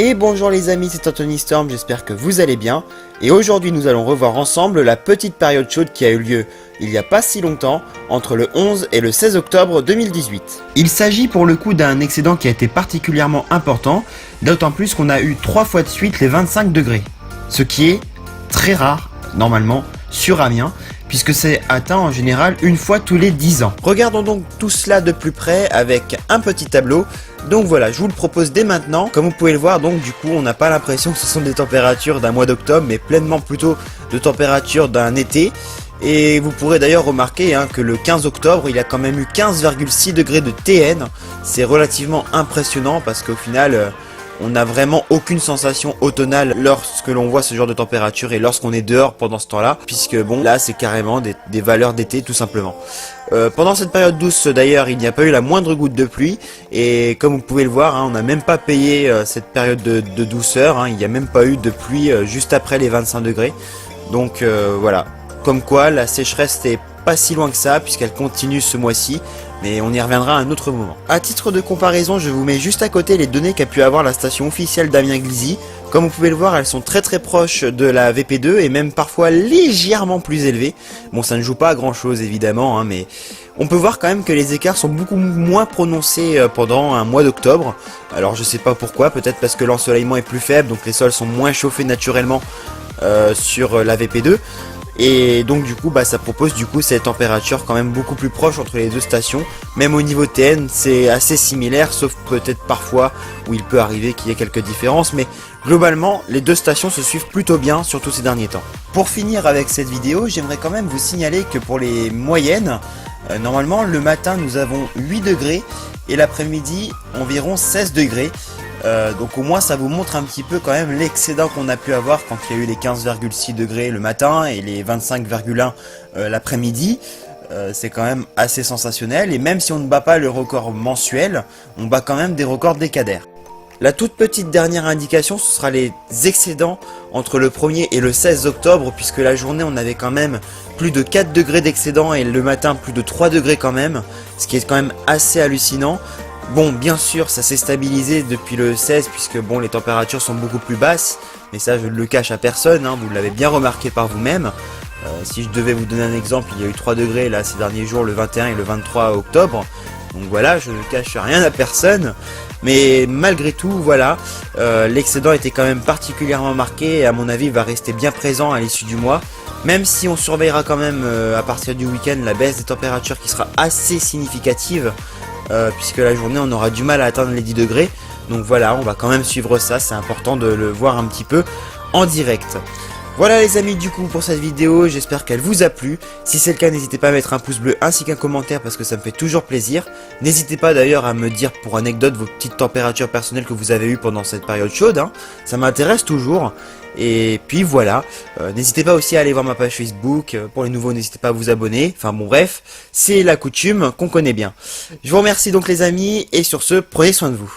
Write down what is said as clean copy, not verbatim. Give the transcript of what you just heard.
Et bonjour les amis, c'est Anthony Storm, j'espère que vous allez bien. Et aujourd'hui nous allons revoir ensemble la petite période chaude qui a eu lieu il n'y a pas si longtemps, entre le 11 et le 16 octobre 2018. Il s'agit pour le coup d'un excédent qui a été particulièrement important, d'autant plus qu'on a eu 3 fois de suite les 25 degrés. Ce qui est très rare, normalement, sur Amiens, puisque c'est atteint en général une fois tous les 10 ans. Regardons donc tout cela de plus près avec un petit tableau. Donc voilà, je vous le propose dès maintenant. Comme vous pouvez le voir, donc du coup on n'a pas l'impression que ce sont des températures d'un mois d'octobre, mais pleinement plutôt de températures d'un été. Et vous pourrez d'ailleurs remarquer que le 15 octobre, il a quand même eu 15,6 degrés de TN. C'est relativement impressionnant parce qu'au final, on n'a vraiment aucune sensation automnale lorsque l'on voit ce genre de température et lorsqu'on est dehors pendant ce temps-là, puisque bon, là c'est carrément des valeurs d'été tout simplement. Pendant cette période douce d'ailleurs, il n'y a pas eu la moindre goutte de pluie, et comme vous pouvez le voir, on n'a même pas payé cette période de douceur, il n'y a même pas eu de pluie juste après les 25 degrés. Donc voilà, comme quoi la sécheresse n'est pas si loin que ça, puisqu'elle continue ce mois-ci. Mais on y reviendra à un autre moment. A titre de comparaison, je vous mets juste à côté les données qu'a pu avoir la station officielle d'Amiens-Glizy. Comme vous pouvez le voir, elles sont très proches de la VP2 et même parfois légèrement plus élevées. Bon, ça ne joue pas à grand chose évidemment, mais on peut voir quand même que les écarts sont beaucoup moins prononcés pendant un mois d'octobre. Alors je sais pas pourquoi, peut-être parce que l'ensoleillement est plus faible, donc les sols sont moins chauffés naturellement sur la VP2. Et donc du coup ça propose cette température quand même beaucoup plus proche entre les deux stations. Même au niveau TN c'est assez similaire, sauf peut-être parfois où il peut arriver qu'il y ait quelques différences, mais globalement les deux stations se suivent plutôt bien, surtout ces derniers temps. Pour finir avec cette vidéo, j'aimerais quand même vous signaler que pour les moyennes, normalement le matin nous avons 8 degrés et l'après-midi environ 16 degrés. Donc au moins ça vous montre un petit peu quand même l'excédent qu'on a pu avoir quand il y a eu les 15,6 degrés le matin et les 25,1 l'après-midi. C'est quand même assez sensationnel, et même si on ne bat pas le record mensuel, on bat quand même des records décadaires. La toute petite dernière indication, ce sera les excédents entre le 1er et le 16 octobre, puisque la journée on avait quand même plus de 4 degrés d'excédent et le matin plus de 3 degrés quand même, ce qui est quand même assez hallucinant. Bon, bien sûr, ça s'est stabilisé depuis le 16, puisque bon, les températures sont beaucoup plus basses, mais ça je ne le cache à personne, vous l'avez bien remarqué par vous-même. Si je devais vous donner un exemple, il y a eu 3 degrés là ces derniers jours, le 21 et le 23 octobre, donc voilà, je ne cache rien à personne. Mais malgré tout, voilà, l'excédent était quand même particulièrement marqué, et à mon avis il va rester bien présent à l'issue du mois, même si on surveillera quand même à partir du week-end la baisse des températures qui sera assez significative. Puisque la journée on aura du mal à atteindre les 10 degrés. Donc voilà, on va quand même suivre ça, c'est important de le voir un petit peu en direct. Voilà les amis, du coup pour cette vidéo, j'espère qu'elle vous a plu. Si c'est le cas, n'hésitez pas à mettre un pouce bleu ainsi qu'un commentaire, parce que ça me fait toujours plaisir. N'hésitez pas d'ailleurs à me dire pour anecdote vos petites températures personnelles que vous avez eues pendant cette période chaude, ça m'intéresse toujours. Et puis voilà, n'hésitez pas aussi à aller voir ma page Facebook, pour les nouveaux n'hésitez pas à vous abonner, enfin bon bref, c'est la coutume qu'on connaît bien. Je vous remercie donc les amis, et sur ce, prenez soin de vous.